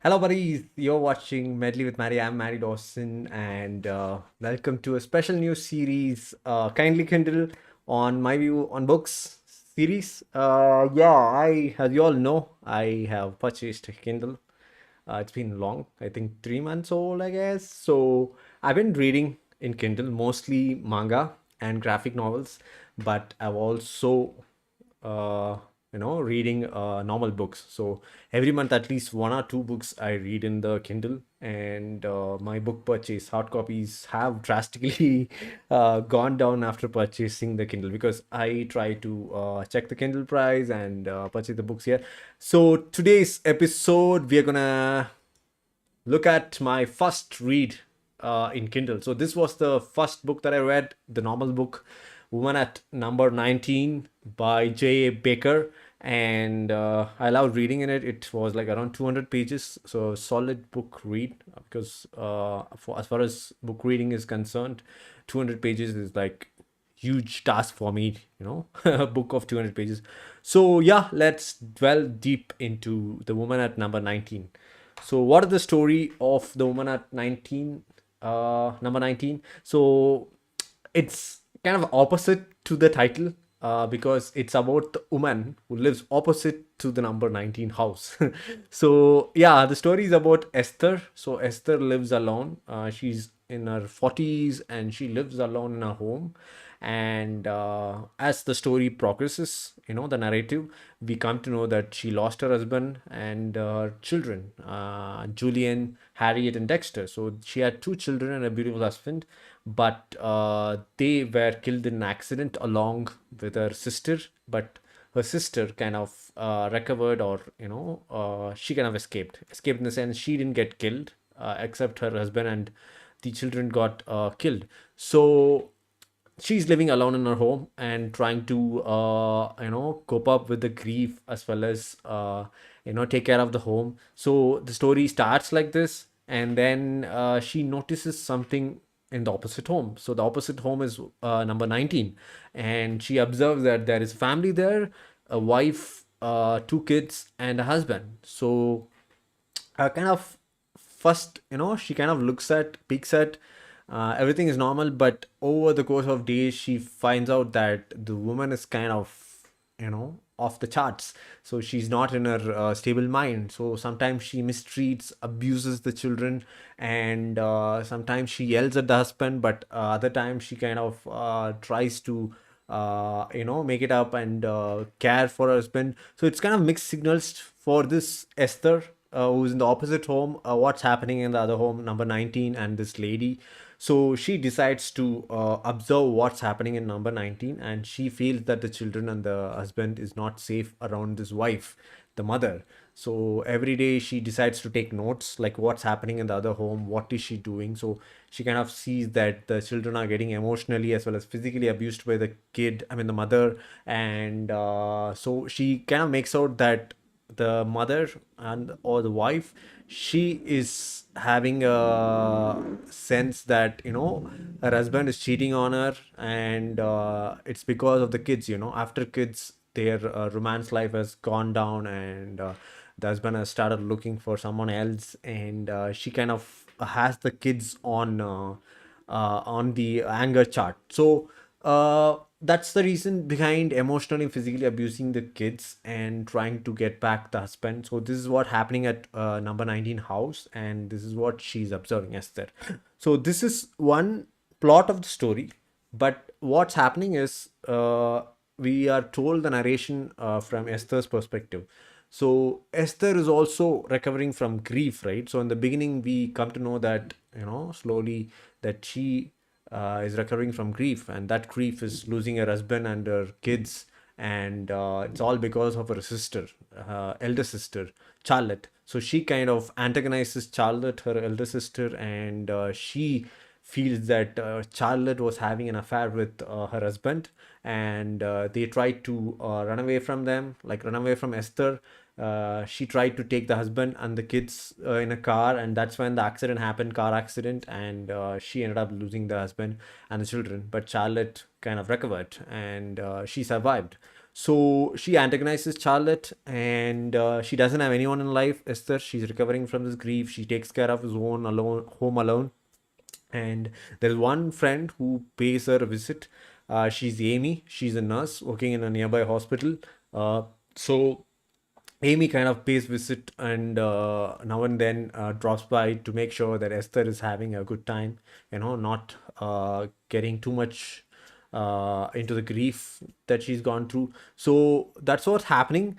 Hello, buddies. You're watching Medley with Maddie. I'm Maddie Dawson, and welcome to a special new series, kindly Kindle on my view on books series. As you all know, I have purchased a Kindle. It's been long, I think 3 months old, I guess. So I've been reading in Kindle mostly manga and graphic novels, but I've also uh, reading normal books. So every month, at least one or two books I read in the Kindle, and my book purchase hard copies have drastically gone down after purchasing the Kindle because I try to check the Kindle price and purchase the books here. So today's episode, we are gonna look at my first read in Kindle. So this was the first book that I read, the normal book, Woman at Number 19 by J.A. Baker. And I loved reading in it. It was like around 200 pages, so solid book read because for as far as book reading is concerned, 200 pages is like huge task for me, a book of 200 pages. So yeah, let's dwell deep into The Woman at Number 19. So, what is the story of the woman at 19, number 19? So, it's kind of opposite to the title because it's about the woman who lives opposite to the number 19 house. So, yeah, the story is about Esther. So, Esther lives alone. She's in her 40s and she lives alone in her home. And as the story progresses, the narrative, we come to know that she lost her husband and her children, Julian, Harriet, and Dexter. So she had two children and a beautiful husband, but they were killed in an accident along with her sister. But her sister kind of recovered, or she kind of escaped in the sense she didn't get killed, except her husband and the children got killed. So she's living alone in her home and trying to cope up with the grief as well as take care of the home. So the story starts like this, and then she notices something in the opposite home. So the opposite home is number 19, and she observes that there is family there, a wife, two kids, and a husband. So kind of first, she kind of peeks at, everything is normal, but over the course of days, she finds out that the woman is kind of, off the charts. So she's not in her stable mind. So sometimes she mistreats, abuses the children, and sometimes she yells at the husband, but other times she kind of tries to make it up and care for her husband. So it's kind of mixed signals for this Esther, who's in the opposite home, what's happening in the other home, number 19, and this lady. So she decides to observe what's happening in number 19, and she feels that the children and the husband is not safe around this wife, the mother. So every day she decides to take notes, like what's happening in the other home, what is she doing. So she kind of sees that the children are getting emotionally as well as physically abused by the mother. And so she kind of makes out that the mother and or the wife, she is having a sense that her husband is cheating on her, and it's because of the kids. After kids, their romance life has gone down, and the husband has started looking for someone else, and she kind of has the kids on the anger chart. So that's the reason behind emotionally and physically abusing the kids and trying to get back the husband. So this is what happening at number 19 house, and this is what she's observing, Esther. So this is one plot of the story, but what's happening is we are told the narration from Esther's perspective. So Esther is also recovering from grief, right? So in the beginning, we come to know that slowly that she is recovering from grief, and that grief is losing her husband and her kids, and it's all because of her sister, elder sister, Charlotte. So she kind of antagonizes Charlotte, her elder sister, and she feels that Charlotte was having an affair with her husband, and they tried to run away from them, like run away from Esther. She tried to take the husband and the kids in a car, and that's when the accident happened, car accident, and she ended up losing the husband and the children. But Charlotte kind of recovered, and she survived. So she antagonizes Charlotte, and she doesn't have anyone in life. Esther, she's recovering from this grief. She takes care of his own alone, home alone, and there's one friend who pays her a visit. She's Amy. She's a nurse working in a nearby hospital. So Amy kind of pays visit and now and then drops by to make sure that Esther is having a good time, not getting too much into the grief that she's gone through. So that's what's happening.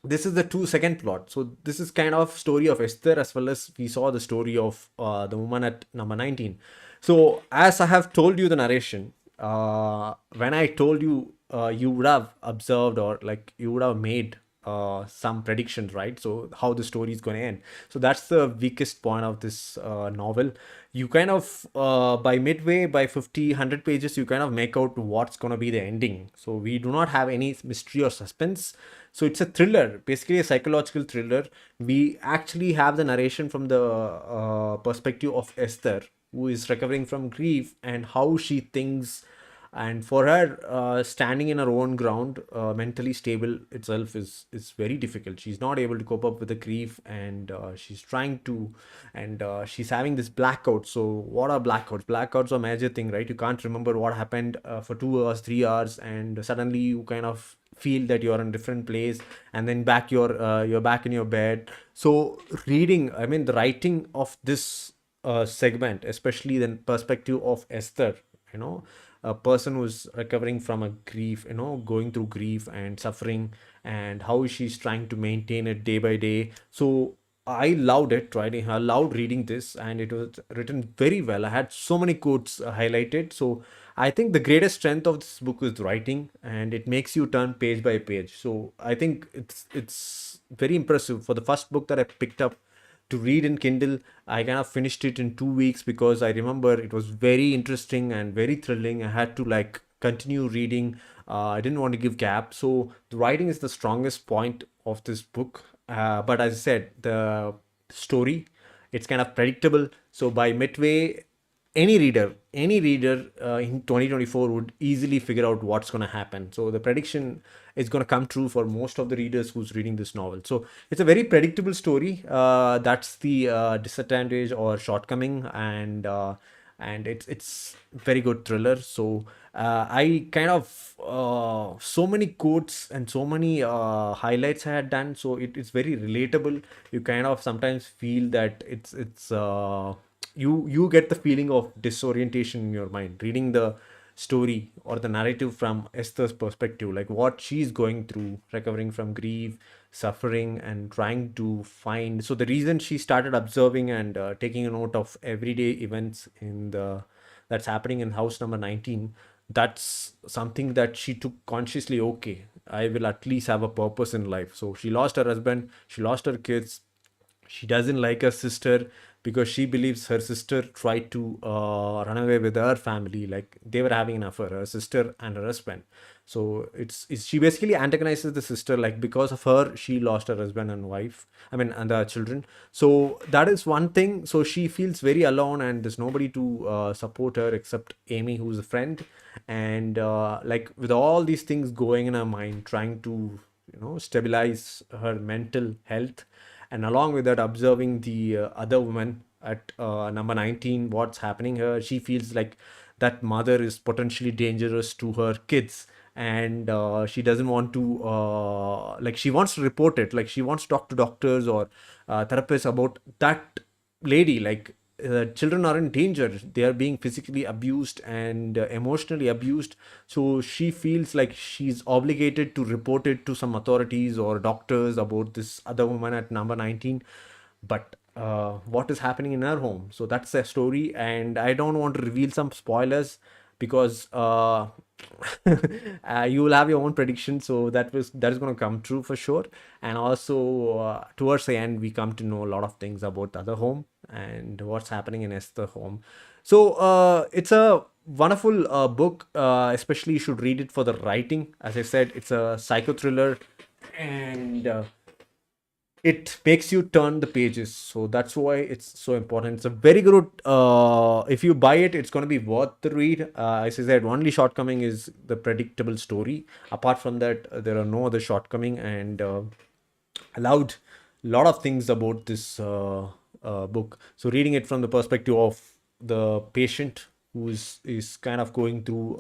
This is the second plot. So this is kind of story of Esther, as well as we saw the story of the woman at number 19. So as I have told you the narration, when I told you, you would have observed, or like you would have made some predictions, right? So how the story is going to end. So that's the weakest point of this novel. You kind of by midway, by 50 100 pages, you kind of make out what's going to be the ending. So we do not have any mystery or suspense. So it's a thriller, basically a psychological thriller. We actually have the narration from the perspective of Esther, who is recovering from grief, and how she thinks. And for her, standing in her own ground, mentally stable itself is very difficult. She's not able to cope up with the grief, and she's trying to, and she's having this blackout. So what are blackouts? Blackouts are a major thing, right? You can't remember what happened for 2 hours, 3 hours, and suddenly you kind of feel that you're in a different place, and then you're back in your bed. So reading, I mean, the writing of this segment, especially the perspective of Esther, you know a person who's recovering from a grief, going through grief and suffering, and how she's trying to maintain it day by day. So I loved it, right? I loved reading this, and it was written very well. I had so many quotes highlighted. So I think the greatest strength of this book is writing, and it makes you turn page by page. So I think it's very impressive. For the first book that I picked up to read in Kindle, I kind of finished it in 2 weeks, because I remember it was very interesting and very thrilling. I had to like continue reading. I didn't want to give gap. So the writing is the strongest point of this book. But as I said, the story, it's kind of predictable. So by midway, any reader in 2024 would easily figure out what's going to happen. So the prediction is going to come true for most of the readers who's reading this novel. So it's a very predictable story. That's the disadvantage or shortcoming, and it's very good thriller. So I kind of so many quotes and so many highlights I had done. So it's very relatable. You kind of sometimes feel that it's you get the feeling of disorientation in your mind reading the story or the narrative from Esther's perspective, like what she's going through, recovering from grief, suffering, and trying to find. So the reason she started observing and taking a note of everyday events in the that's happening in house number 19, that's something that she took consciously. Okay, I will at least have a purpose in life. So she lost her husband, she lost her kids, she doesn't like her sister, because she believes her sister tried to run away with her family, like they were having an affair, her sister and her husband. So it's she basically antagonizes the sister, like because of her she lost her husband and wife, I mean, and the children. So that is one thing. So she feels very alone, and there's nobody to support her except Amy, who's a friend. And like with all these things going in her mind, trying to stabilize her mental health, and along with that observing the other woman at number 19, what's happening here, she feels like that mother is potentially dangerous to her kids. And she doesn't want to like she wants to report it, like she wants to talk to doctors or therapists about that lady. Like children are in danger, they are being physically abused and emotionally abused. So she feels like she's obligated to report it to some authorities or doctors about this other woman at number 19. But what is happening in her home? So that's the story, and I don't want to reveal some spoilers, because you will have your own prediction. So that is going to come true for sure. And also towards the end, we come to know a lot of things about the other home and what's happening in Esther home. So it's a wonderful book. Especially you should read it for the writing. As I said, it's a psycho thriller, and it makes you turn the pages. So that's why it's so important. It's a very good, if you buy it, it's going to be worth the read. As I said, only shortcoming is the predictable story. Apart from that, there are no other shortcoming, and allowed a lot of things about this book. So reading it from the perspective of the patient who is kind of going through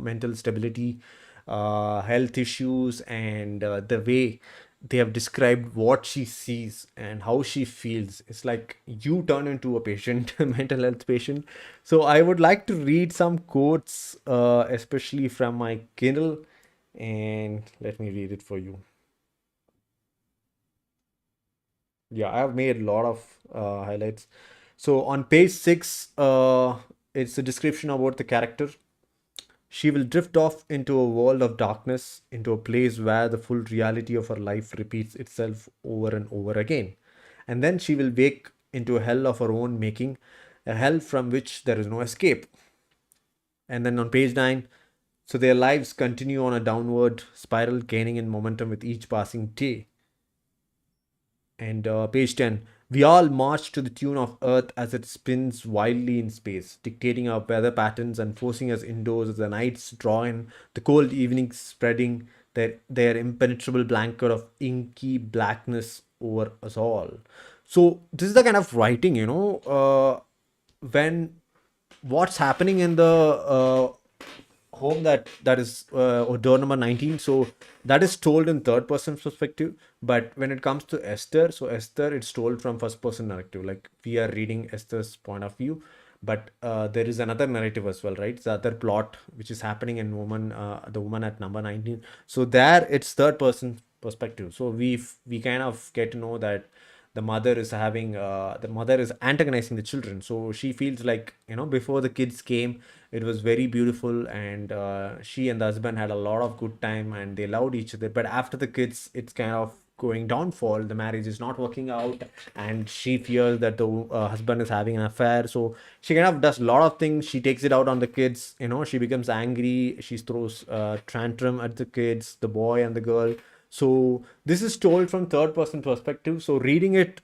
mental stability, health issues, and the way they have described what she sees and how she feels. It's like you turn into a patient, a mental health patient. So I would like to read some quotes, especially from my Kindle, and let me read it for you. Yeah, I have made a lot of highlights. So on page 6, it's a description about the character. She will drift off into a world of darkness, into a place where the full reality of her life repeats itself over and over again. And then she will wake into a hell of her own making, a hell from which there is no escape. And then on page 9, so their lives continue on a downward spiral, gaining in momentum with each passing day. And page 10, we all march to the tune of Earth as it spins wildly in space, dictating our weather patterns and forcing us indoors as the nights draw in, the cold evenings spreading their impenetrable blanket of inky blackness over us all. So, this is the kind of writing, when what's happening in the home that is door number 19. So that is told in third person perspective, but when it comes to Esther, so Esther, it's told from first person narrative, like we are reading Esther's point of view. But there is another narrative as well, right? The other plot which is happening in woman, the woman at number 19. So there it's third person perspective. So we kind of get to know that the mother is antagonizing the children. So she feels like, before the kids came, it was very beautiful, and she and the husband had a lot of good time and they loved each other. But after the kids, it's kind of going downfall. The marriage is not working out, and she fears that the husband is having an affair. So she kind of does a lot of things. She takes it out on the kids. She becomes angry. She throws tantrum at the kids, the boy and the girl. So this is told from third person perspective. So reading it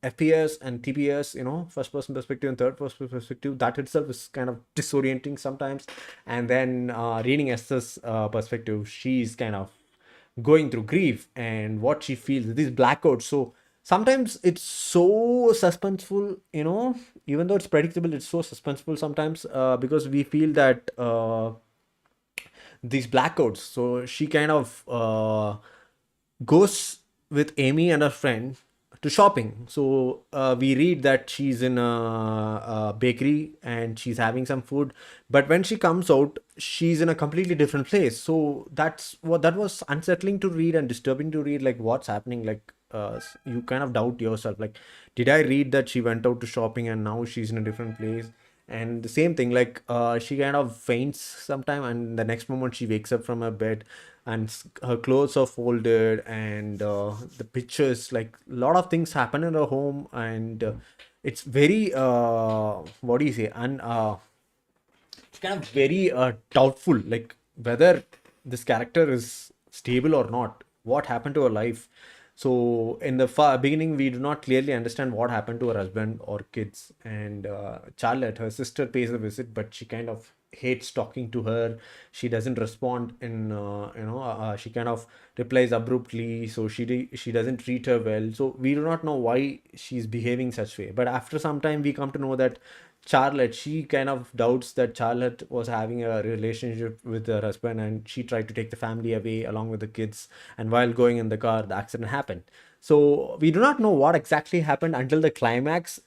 FPS and TPS, first person perspective and third person perspective, that itself is kind of disorienting sometimes. And then reading Esther's perspective, she's kind of going through grief and what she feels, these blackouts. So sometimes it's so suspenseful, even though it's predictable, it's so suspenseful sometimes, because we feel that these blackouts. So she kind of goes with Amy and her friend to shopping. So we read that she's in a bakery and she's having some food, but when she comes out, she's in a completely different place. So that was unsettling to read and disturbing to read. Like, what's happening? Like, you kind of doubt yourself. Like, did I read that she went out to shopping and now she's in a different place? And the same thing, like, she kind of faints sometime, and the next moment she wakes up from her bed, and her clothes are folded, and the pictures, like, a lot of things happen in her home, and it's very what do you say, and it's kind of very doubtful, like whether this character is stable or not, what happened to her life. So in the beginning, we do not clearly understand what happened to her husband or kids. And Charlotte, her sister, pays a visit, but she kind of hates talking to her. She doesn't respond in, she kind of replies abruptly. So she doesn't treat her well. So we do not know why she's behaving such way. But after some time, we come to know that Charlotte, she kind of doubts that Charlotte was having a relationship with her husband, and she tried to take the family away along with the kids. And while going in the car, the accident happened. So we do not know what exactly happened until the climax.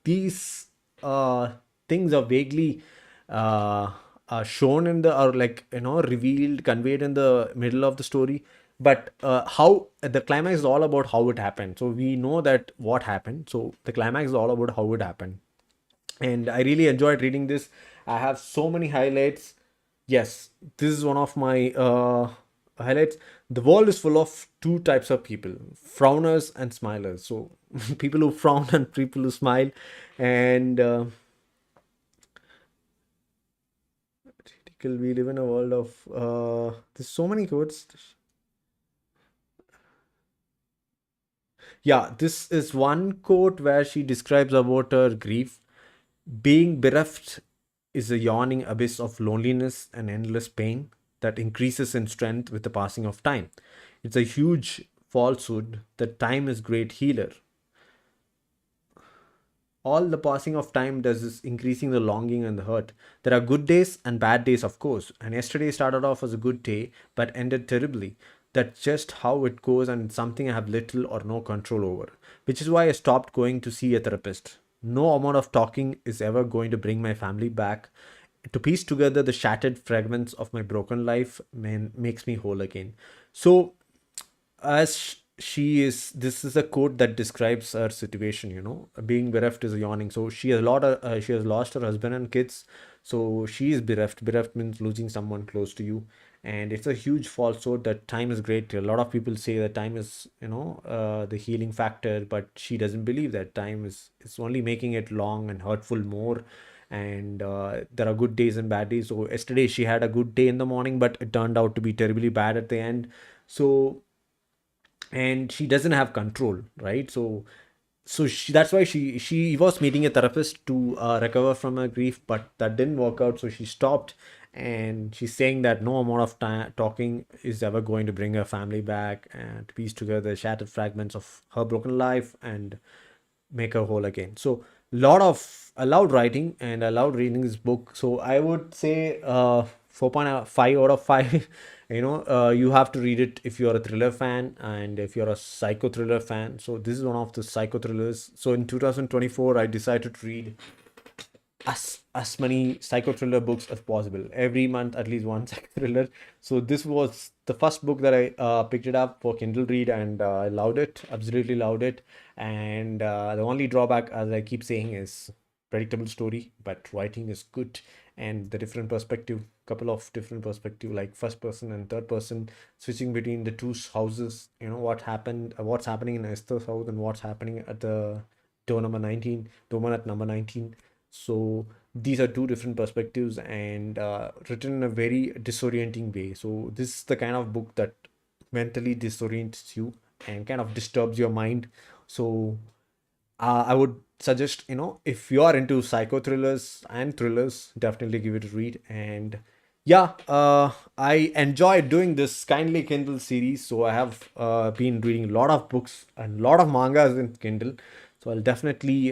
These things are vaguely shown in the, or like, revealed, conveyed in the middle of the story. But how the climax is all about how it happened. So we know that what happened. So the climax is all about how it happened, and I really enjoyed reading this. I have so many highlights. Yes, this is one of my highlights. The world is full of two types of people: frowners and smilers. So, people who frown and people who smile. And we live in a world of there's so many quotes. Yeah, this is one quote where she describes about her grief. Being bereft is a yawning abyss of loneliness and endless pain that increases in strength with the passing of time. It's a huge falsehood that time is great healer. All the passing of time does is increasing the longing and the hurt. There are good days and bad days, of course, and yesterday started off as a good day but ended terribly. That's just how it goes, and it's something I have little or no control over, which is why I stopped going to see a therapist. No amount of talking is ever going to bring my family back. To piece together the shattered fragments of my broken life makes me whole again. So as she is, this is a quote that describes her situation, being bereft is a yawning. So she has lost her husband and kids, so she is bereft means losing someone close to you. And it's a huge falsehood that time is great. A lot of people say that time is, the healing factor, but she doesn't believe that time is, it's only making it long and hurtful more. And there are good days and bad days. So yesterday she had a good day in the morning, but it turned out to be terribly bad at the end. So, and she doesn't have control, right? That's why she was meeting a therapist to recover from her grief, but that didn't work out, so she stopped. And she's saying that no amount of time talking is ever going to bring her family back and to piece together shattered fragments of her broken life and make her whole again. So lot of I loved writing and I loved reading this book. So I would say 4.5 out of 5. You have to read it if you're a thriller fan and if you're a psycho thriller fan. So this is one of the psycho thrillers. So in 2024, I decided to read as many psycho thriller books as possible every month, at least one psycho thriller. So this was the first book that I picked it up for Kindle read, and I loved it, absolutely loved it. And the only drawback, as I keep saying, is predictable story, but writing is good. And the different perspective, couple of different perspective, like first person and third person, switching between the two houses, what happened, what's happening in Esther's house and what's happening at the door number 19, the woman at number 19. So these are two different perspectives, and written in a very disorienting way. So this is the kind of book that mentally disorients you and kind of disturbs your mind. So I would suggest, if you are into psycho thrillers and thrillers, definitely give it a read. And yeah, I enjoy doing this Kindly Kindle series. So I have been reading a lot of books and a lot of mangas in Kindle. So I'll definitely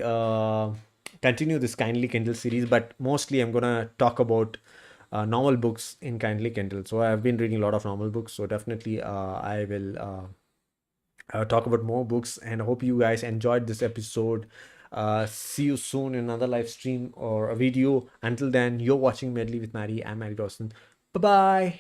continue this Kindly Kindle series, but mostly I'm gonna talk about novel books in Kindly Kindle. So I've been reading a lot of novel books. So definitely I will talk about more books, and I hope you guys enjoyed this episode. See you soon in another live stream or a video. Until then, you're watching Medley with Maddie. I'm Maddie Dawson. Bye bye.